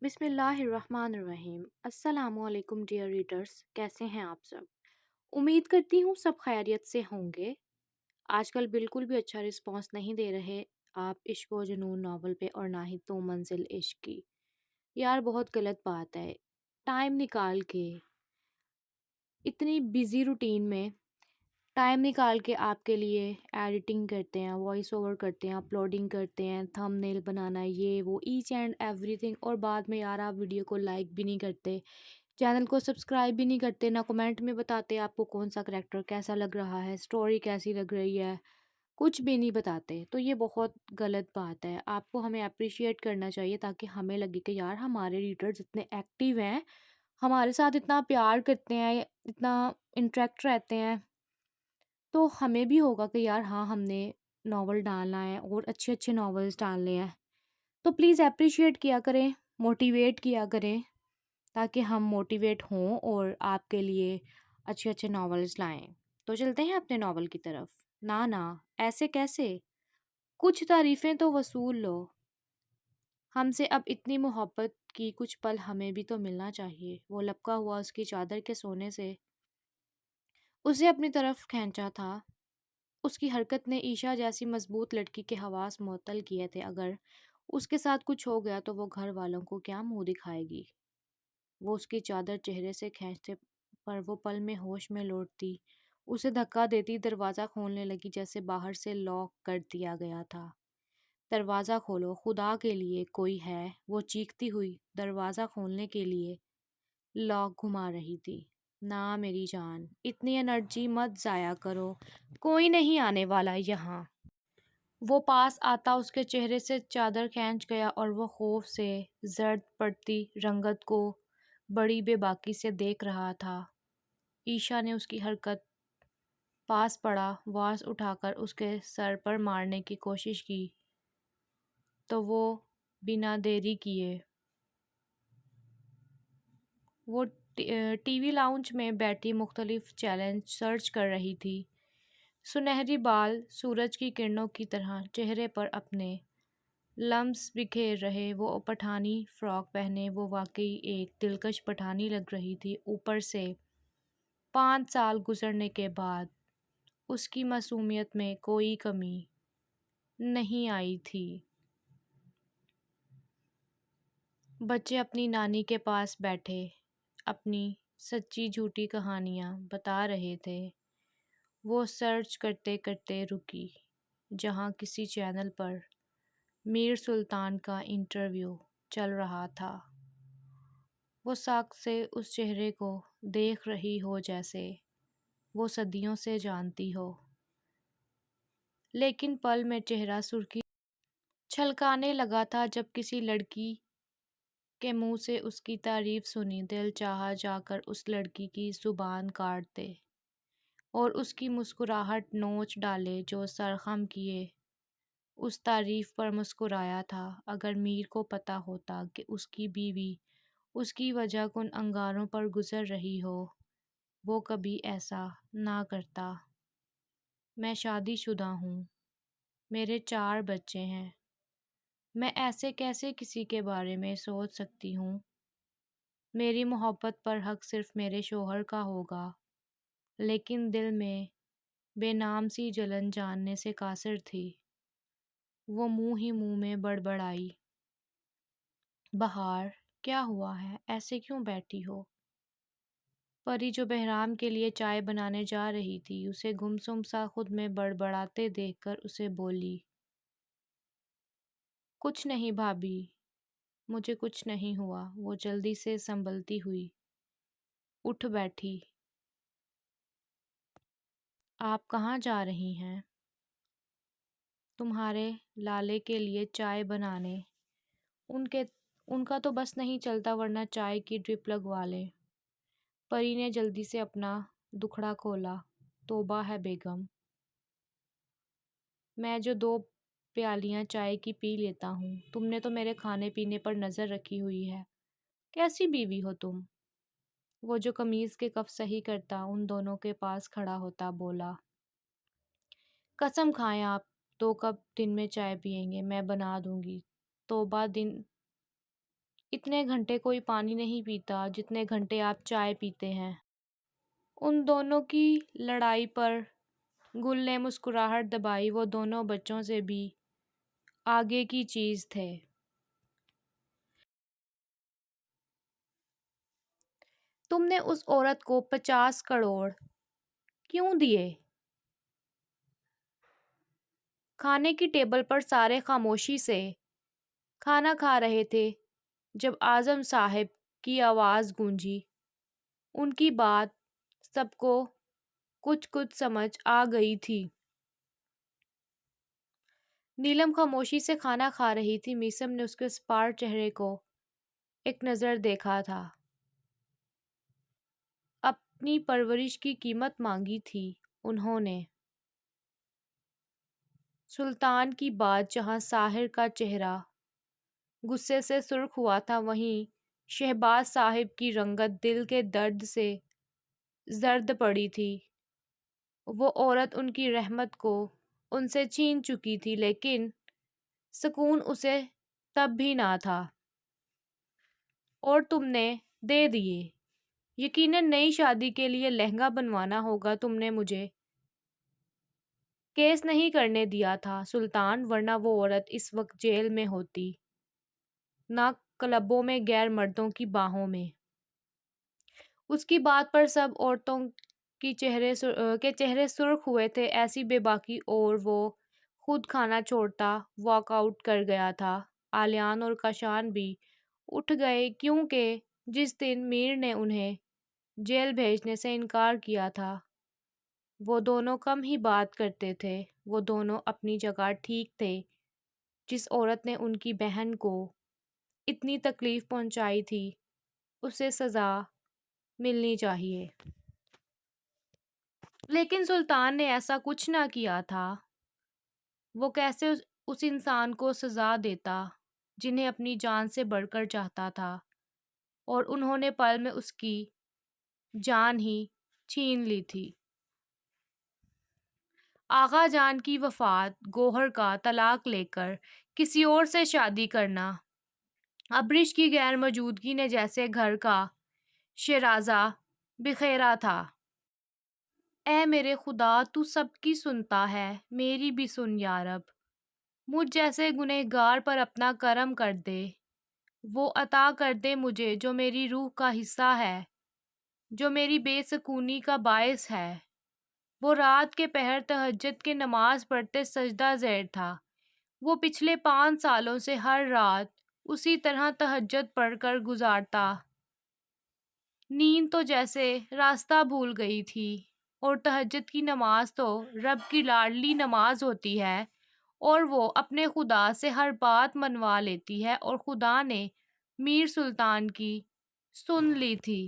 بسم اللہ الرحمن الرحیم۔ السلام علیکم ڈیئر ریڈرز، کیسے ہیں آپ سب؟ امید کرتی ہوں سب خیریت سے ہوں گے۔ آج کل بالکل بھی اچھا رسپانس نہیں دے رہے آپ عشق و جنون ناول پہ، اور نہ ہی تو منزل عشق کی۔ یار بہت غلط بات ہے، ٹائم نکال کے اتنی بیزی روٹین میں ٹائم نکال کے آپ کے لیے ایڈیٹنگ کرتے ہیں، وائس اوور کرتے ہیں، اپلوڈنگ کرتے ہیں، تھم نیل بنانا، یہ وہ ایچ اینڈ ایوری تھنگ، اور بعد میں یار آپ ویڈیو کو لائک بھی نہیں کرتے، چینل کو سبسکرائب بھی نہیں کرتے، نہ کمنٹ میں بتاتے آپ کو کون سا کریکٹر کیسا لگ رہا ہے، سٹوری کیسی لگ رہی ہے، کچھ بھی نہیں بتاتے۔ تو یہ بہت غلط بات ہے، آپ کو ہمیں اپریشیٹ کرنا چاہیے تاکہ ہمیں لگے کہ یار ہمارے ریڈرز اتنے ایکٹیو ہیں، ہمارے ساتھ اتنا پیار کرتے ہیں، اتنا انٹریکٹ رہتے ہیں، تو ہمیں بھی ہوگا کہ یار ہاں ہم نے ناول ڈالنا ہے اور اچھے اچھے ناولز ڈالنے ہیں۔ تو پلیز اپریشیٹ کیا کریں، موٹیویٹ کیا کریں، تاکہ ہم موٹیویٹ ہوں اور آپ کے لیے اچھے اچھے ناولز لائیں۔ تو چلتے ہیں اپنے ناول کی طرف۔ نہ ایسے کیسے، کچھ تعریفیں تو وصول لو، ہم سے اب اتنی محبت کی کچھ پل ہمیں بھی تو ملنا چاہیے۔ وہ لپکا ہوا اس کی چادر کے سونے سے اسے اپنی طرف کھینچا تھا۔ اس کی حرکت نے عیشا جیسی مضبوط لڑکی کے حواس معطل کیے تھے۔ اگر اس کے ساتھ کچھ ہو گیا تو وہ گھر والوں کو کیا منہ دکھائے گی؟ وہ اس کی چادر چہرے سے کھینچتے پر وہ پل میں ہوش میں لوٹتی، اسے دھکا دیتی دروازہ کھولنے لگی جیسے باہر سے لاک کر دیا گیا تھا۔ دروازہ کھولو خدا کے لیے، کوئی ہے؟ وہ چیختی ہوئی دروازہ کھولنے کے لیے لاک گھما رہی تھی۔ نہ میری جان، اتنی انرجی مت ضائع کرو، کوئی نہیں آنے والا یہاں۔ وہ پاس آتا اس کے چہرے سے چادر کھینچ گیا اور وہ خوف سے زرد پڑتی رنگت کو بڑی بے باکی سے دیکھ رہا تھا۔ عیشا نے اس کی حرکت پاس پڑا واز اٹھا کر اس کے سر پر مارنے کی کوشش کی تو وہ بنا دیری کیے وہ ٹی وی لاؤنج میں بیٹھی مختلف چیلنج سرچ کر رہی تھی۔ سنہری بال سورج کی کرنوں کی طرح چہرے پر اپنے لمس بکھیر رہے۔ وہ پٹھانی فراک پہنے وہ واقعی ایک دلکش پٹھانی لگ رہی تھی۔ اوپر سے 5 سال گزرنے کے بعد اس کی معصومیت میں کوئی کمی نہیں آئی تھی۔ بچے اپنی نانی کے پاس بیٹھے اپنی سچی جھوٹی کہانیاں بتا رہے تھے۔ وہ سرچ کرتے کرتے رکی جہاں کسی چینل پر میر سلطان کا انٹرویو چل رہا تھا۔ وہ ساکت سے اس چہرے کو دیکھ رہی ہو جیسے وہ صدیوں سے جانتی ہو، لیکن پل میں چہرہ سرخی چھلکانے لگا تھا جب کسی لڑکی کے منہ سے اس کی تعریف سنی۔ دل چاہا جا کر اس لڑکی کی زبان کاٹ دے اور اس کی مسکراہٹ نوچ ڈالے جو سرخم کیے اس تعریف پر مسکرایا تھا۔ اگر میر کو پتہ ہوتا کہ اس کی بیوی اس کی وجہ کن انگاروں پر گزر رہی ہو، وہ کبھی ایسا نہ کرتا۔ میں شادی شدہ ہوں، میرے 4 بچے ہیں، میں ایسے کیسے کسی کے بارے میں سوچ سکتی ہوں؟ میری محبت پر حق صرف میرے شوہر کا ہوگا، لیکن دل میں بے نام سی جلن جاننے سے قاصر تھی۔ وہ منہ ہی منہ میں بڑبڑائی، بہار کیا ہوا ہے؟ ایسے کیوں بیٹھی ہو؟ پری جو بہرام کے لیے چائے بنانے جا رہی تھی اسے گمسم سا خود میں بڑبڑاتے دیکھ کر اسے بولی، کچھ نہیں بھابھی، مجھے کچھ نہیں ہوا۔ وہ جلدی سے سنبھلتی ہوئی اٹھ بیٹھی۔ آپ کہاں جا رہی ہیں؟ تمہارے لالے کے لیے چائے بنانے۔ ان کا تو بس نہیں چلتا ورنہ چائے کی ڈرپ لگوا لیں۔ پری نے جلدی سے اپنا دکھڑا کھولا۔ توبہ ہے بیگم، میں جو 2 پیالیاں چائے کی پی لیتا ہوں، تم نے تو میرے کھانے پینے پر نظر رکھی ہوئی ہے۔ کیسی بیوی ہو تم؟ وہ جو قمیض کے کف صحیح کرتا ان دونوں کے پاس کھڑا ہوتا بولا، قسم کھائیں آپ 2 کپ دن میں چائے پئیں گے، میں بنا دوں گی۔ توبہ دن اتنے گھنٹے کوئی پانی نہیں پیتا جتنے گھنٹے آپ چائے پیتے ہیں۔ ان دونوں کی لڑائی پر گل نے مسکراہٹ دبائی۔ وہ دونوں بچوں سے بھی آگے کی چیز تھے۔ تم نے اس عورت کو 50 کروڑ کیوں دیے؟ کھانے کی ٹیبل پر سارے خاموشی سے کھانا کھا رہے تھے جب اعظم صاحب کی آواز گونجی۔ ان کی بات سب کو کچھ کچھ سمجھ آ گئی تھی۔ نیلم خاموشی سے کھانا کھا رہی تھی۔ میسم نے اس کے اسپاٹ چہرے کو ایک نظر دیکھا تھا۔ اپنی پرورش کی قیمت مانگی تھی انہوں نے۔ سلطان کی بات جہاں ساحر کا چہرہ غصے سے سرخ ہوا تھا، وہیں شہباز صاحب کی رنگت دل کے درد سے زرد پڑی تھی۔ وہ عورت ان کی رحمت کو ان سے چھین چکی تھی، لیکن سکون اسے تب بھی نہ تھا۔ اور تم نے دے دیے۔ یقیناً نئی شادی کے لیے لہنگا بنوانا ہوگا۔ تم نے مجھے کیس نہیں کرنے دیا تھا سلطان، ورنہ وہ عورت اس وقت جیل میں ہوتی، نہ کلبوں میں غیر مردوں کی باہوں میں۔ اس کی بات پر سب عورتوں کے چہرے سرخ ہوئے تھے، ایسی بے باکی، اور وہ خود کھانا چھوڑتا واک آؤٹ کر گیا تھا۔ آلیان اور کاشان بھی اٹھ گئے، کیونکہ جس دن میر نے انہیں جیل بھیجنے سے انکار کیا تھا، وہ دونوں کم ہی بات کرتے تھے۔ وہ دونوں اپنی جگہ ٹھیک تھے۔ جس عورت نے ان کی بہن کو اتنی تکلیف پہنچائی تھی، اسے سزا ملنی چاہیے۔ لیکن سلطان نے ایسا کچھ نہ کیا تھا۔ وہ کیسے اس انسان کو سزا دیتا جنہیں اپنی جان سے بڑھ کر چاہتا تھا، اور انہوں نے پل میں اس کی جان ہی چھین لی تھی۔ آغا جان کی وفات، گوہر کا طلاق لے کر کسی اور سے شادی کرنا، ابرش کی غیر موجودگی نے جیسے گھر کا شیرازہ بکھیرا تھا۔ اے میرے خدا، تو سب کی سنتا ہے، میری بھی سن یا رب۔ مجھ جیسے گنہگار پر اپنا کرم کر دے، وہ عطا کر دے مجھے جو میری روح کا حصہ ہے، جو میری بے سکونی کا باعث ہے۔ وہ رات کے پہر تہجد کی نماز پڑھتے سجدہ زیر تھا۔ وہ پچھلے 5 سالوں سے ہر رات اسی طرح تہجد پڑھ کر گزارتا۔ نیند تو جیسے راستہ بھول گئی تھی، اور تہجد کی نماز تو رب کی لاڈلی نماز ہوتی ہے، اور وہ اپنے خدا سے ہر بات منوا لیتی ہے، اور خدا نے میر سلطان کی سن لی تھی۔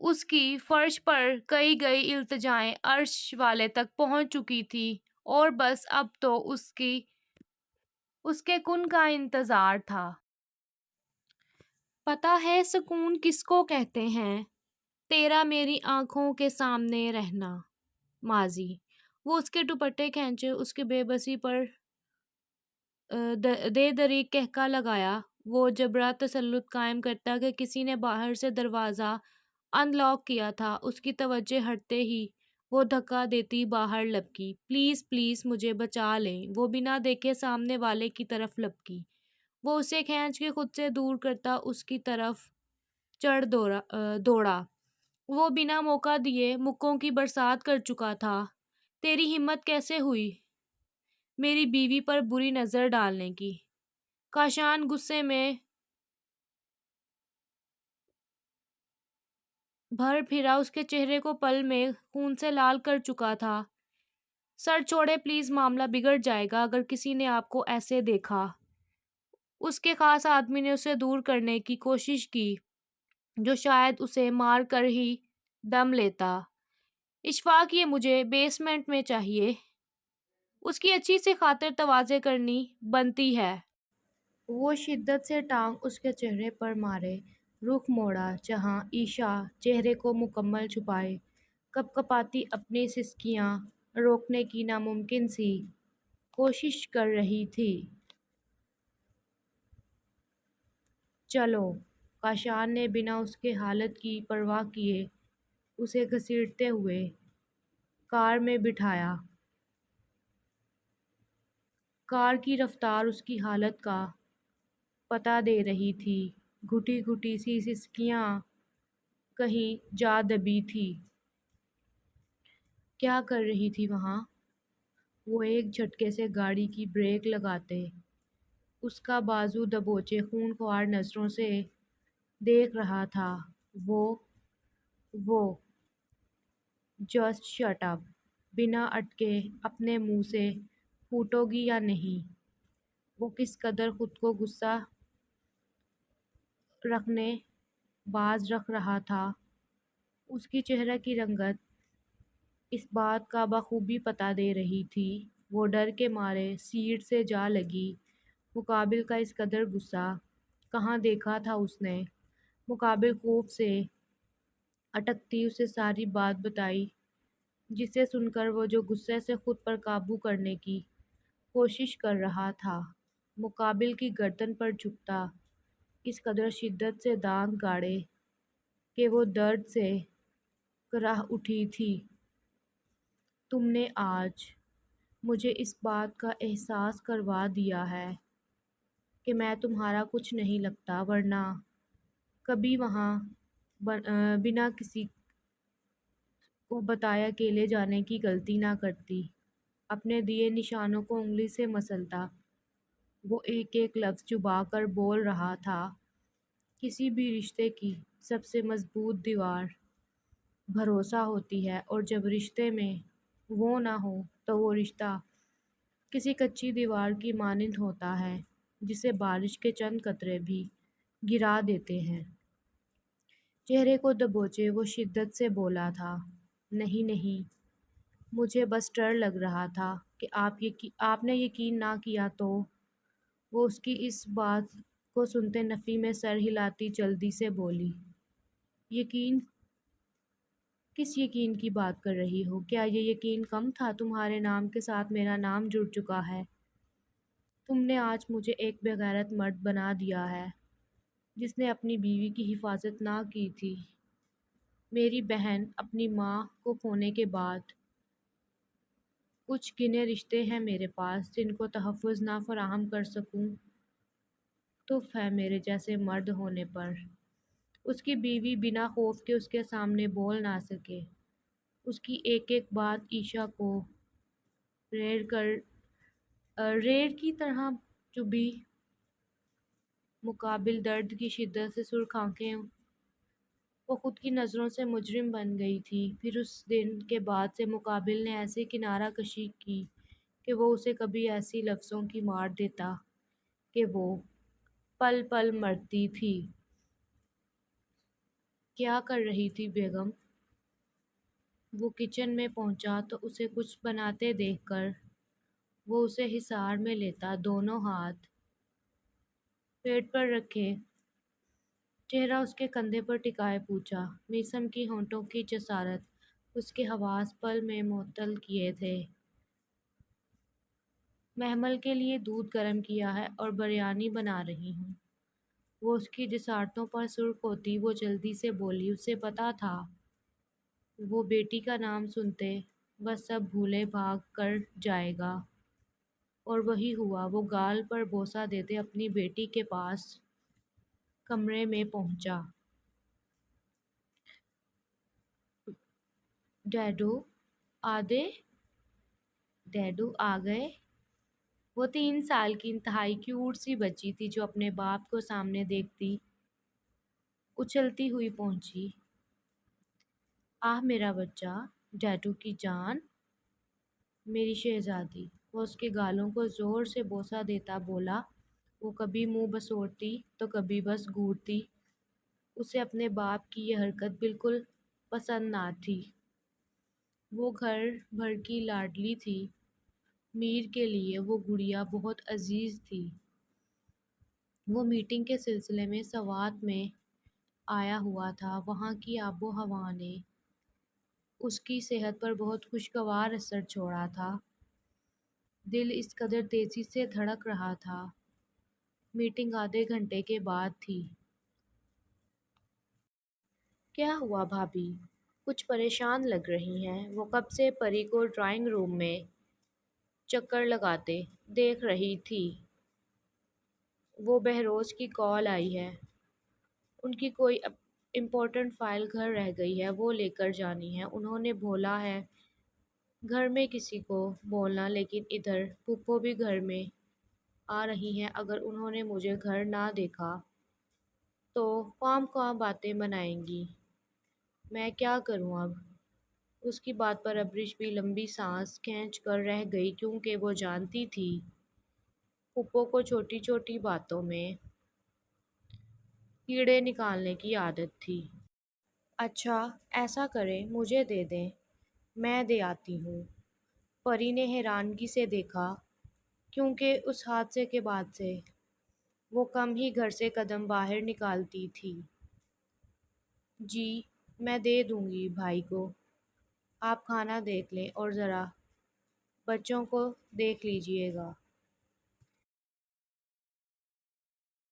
اس کی فرش پر کئی گئی التجائیں عرش والے تک پہنچ چکی تھی، اور بس اب تو اس کے کن کا انتظار تھا۔ پتہ ہے سکون کس کو کہتے ہیں؟ تیرا میری آنکھوں کے سامنے رہنا۔ ماضی۔ وہ اس کے دوپٹے کھینچے، اس کی بے بسی پر دے دریغ کہکا لگایا۔ وہ جبرا تسلط قائم کرتا کہ کسی نے باہر سے دروازہ ان لاک کیا تھا۔ اس کی توجہ ہٹتے ہی وہ دھکا دیتی باہر لپکی۔ پلیز پلیز مجھے بچا لیں۔ وہ بنا دیکھے سامنے والے کی طرف لپکی۔ وہ اسے کھینچ کے خود سے دور کرتا اس کی طرف چڑھ دوڑا۔ وہ بنا موقع دیے مکوں کی برسات کر چکا تھا۔ تیری ہمت کیسے ہوئی میری بیوی پر بری نظر ڈالنے کی؟ کاشان غصے میں بھر پھرا، اس کے چہرے کو پل میں خون سے لال کر چکا تھا۔ سر چھوڑے پلیز، معاملہ بگڑ جائے گا اگر کسی نے آپ کو ایسے دیکھا۔ اس کے خاص آدمی نے اسے دور کرنے کی کوشش کی، جو شاید اسے مار کر ہی دم لیتا۔ اشفاق، یہ مجھے بیسمنٹ میں چاہیے۔ اس کی اچھی سی خاطر تواضع کرنی بنتی ہے۔ وہ شدت سے ٹانگ اس کے چہرے پر مارے، رخ موڑا جہاں عائشہ چہرے کو مکمل چھپائے کپ کپاتی اپنی سسکیاں روکنے کی ناممکن سی کوشش کر رہی تھی۔ چلو، کاشان نے بنا اس کے حالت کی پرواہ کیے اسے گھسیٹتے ہوئے کار میں بٹھایا۔ کار کی رفتار اس کی حالت کا پتہ دے رہی تھی۔ گھٹی گھٹی سی سسکیاں کہیں جا دبی تھی۔ کیا کر رہی تھی وہاں؟ وہ ایک جھٹکے سے گاڑی کی بریک لگاتے اس کا بازو دبوچے خون خوار نظروں سے دیکھ رہا تھا۔ وہ جسٹ شٹ اپ، بنا اٹکے اپنے منہ سے پھوٹو گی یا نہیں؟ وہ کس قدر خود کو غصہ رکھنے باز رکھ رہا تھا۔ اس کی چہرہ کی رنگت اس بات کا بخوبی پتہ دے رہی تھی۔ وہ ڈر کے مارے سیٹ سے جا لگی۔ مقابل کا اس قدر غصہ کہاں دیکھا تھا اس نے؟ مقابل خوف سے اٹکتی اسے ساری بات بتائی، جسے سن کر وہ جو غصے سے خود پر قابو کرنے کی کوشش کر رہا تھا، مقابل کی گردن پر جھکتا اس قدر شدت سے دانت گاڑے کہ وہ درد سے کراہ اٹھی تھی۔ تم نے آج مجھے اس بات کا احساس کروا دیا ہے کہ میں تمہارا کچھ نہیں لگتا، ورنہ کبھی وہاں بنا کسی کو بتائے اکیلے جانے کی غلطی نہ کرتی۔ اپنے دیے نشانوں کو انگلی سے مسلتا وہ ایک ایک لفظ چبا کر بول رہا تھا۔ کسی بھی رشتے کی سب سے مضبوط دیوار بھروسہ ہوتی ہے، اور جب رشتے میں وہ نہ ہو تو وہ رشتہ کسی کچی دیوار کی مانند ہوتا ہے جسے بارش کے چند قطرے بھی گرا دیتے ہیں۔ چہرے کو دبوچے وہ شدت سے بولا تھا، نہیں نہیں، مجھے بس ڈر لگ رہا تھا کہ آپ نے یقین نہ کیا تو۔ وہ اس کی اس بات کو سنتے نفی میں سر ہلاتی جلدی سے بولی، یقین؟ کس یقین کی بات کر رہی ہو؟ کیا یہ یقین کم تھا؟ تمہارے نام کے ساتھ میرا نام جڑ چکا ہے۔ تم نے آج مجھے ایک بے غیرت مرد بنا دیا ہے جس نے اپنی بیوی کی حفاظت نہ کی تھی۔ میری بہن، اپنی ماں کو کھونے کے بعد کچھ گنے رشتے ہیں میرے پاس جن کو تحفظ نہ فراہم کر سکوں۔ تف ہے میرے جیسے مرد ہونے پر۔ اس کی بیوی بنا خوف کے اس کے سامنے بول نہ سکے۔ اس کی ایک ایک بات عائشہ کو ریڑھ کی طرح چبھی۔ مقابل درد کی شدت سے سرخ آنکھیں، وہ خود کی نظروں سے مجرم بن گئی تھی۔ پھر اس دن کے بعد سے مقابل نے ایسی کنارہ کشی کی کہ وہ اسے کبھی ایسی لفظوں کی مار دیتا کہ وہ پل پل مرتی تھی۔ کیا کر رہی تھی بیگم؟ وہ کچن میں پہنچا تو اسے کچھ بناتے دیکھ کر وہ اسے حصار میں لیتا، دونوں ہاتھ پیٹ پر رکھے چہرہ اس کے کندھے پر ٹکائے پوچھا۔ میثم کی ہونٹوں کی جسارت اس کے حواس پل میں معطل کیے تھے۔ محمل کے لیے دودھ گرم کیا ہے اور بریانی بنا رہی ہوں۔ وہ اس کی جسارتوں پر سرخ ہوتی وہ جلدی سے بولی، اسے پتہ تھا وہ بیٹی کا نام سنتے وہ سب بھولے بھاگ کر جائے گا، اور وہی ہوا۔ وہ گال پر بوسہ دیتے اپنی بیٹی کے پاس کمرے میں پہنچا۔ ڈیڈو آ گئے؟ وہ 3 سال کی انتہائی کیوٹ سی بچی تھی جو اپنے باپ کو سامنے دیکھتی اچھلتی ہوئی پہنچی۔ آہ میرا بچہ، ڈیڈو کی جان، میری شہزادی۔ وہ اس کے گالوں کو زور سے بوسہ دیتا بولا۔ وہ کبھی منہ بسوڑتی تو کبھی بس گھورتی۔ اسے اپنے باپ کی یہ حرکت بالکل پسند نہ تھی۔ وہ گھر بھر کی لاڈلی تھی۔ میر کے لیے وہ گڑیا بہت عزیز تھی۔ وہ میٹنگ کے سلسلے میں سوات میں آیا ہوا تھا۔ وہاں کی آب و ہوا نے اس کی صحت پر بہت خوشگوار اثر چھوڑا تھا۔ دل اس قدر تیزی سے دھڑک رہا تھا۔ میٹنگ آدھے گھنٹے کے بعد تھی۔ کیا ہوا بھابھی؟ کچھ پریشان لگ رہی ہیں۔ وہ کب سے پری کو ڈرائنگ روم میں چکر لگاتے دیکھ رہی تھی۔ وہ بہروز کی کال آئی ہے۔ ان کی کوئی امپورٹنٹ فائل گھر رہ گئی ہے، وہ لے کر جانی ہے۔ انہوں نے بولا ہے گھر میں کسی کو بولنا، لیکن ادھر پھپھو بھی گھر میں آ رہی ہیں۔ اگر انہوں نے مجھے گھر نہ دیکھا تو خواہ خواہ باتیں بنائیں گی۔ میں کیا کروں اب؟ اس کی بات پر ابریش بھی لمبی سانس کھینچ کر رہ گئی، کیونکہ وہ جانتی تھی پھپھو کو چھوٹی چھوٹی باتوں میں کیڑے نکالنے کی عادت تھی۔ اچھا ایسا کریں مجھے دے دیں، میں دے آتی ہوں۔ پری نے حیرانگی سے دیکھا، کیونکہ اس حادثے کے بعد سے وہ کم ہی گھر سے قدم باہر نکالتی تھی۔ جی میں دے دوں گی بھائی کو، آپ کھانا دیکھ لیں اور ذرا بچوں کو دیکھ لیجیے گا۔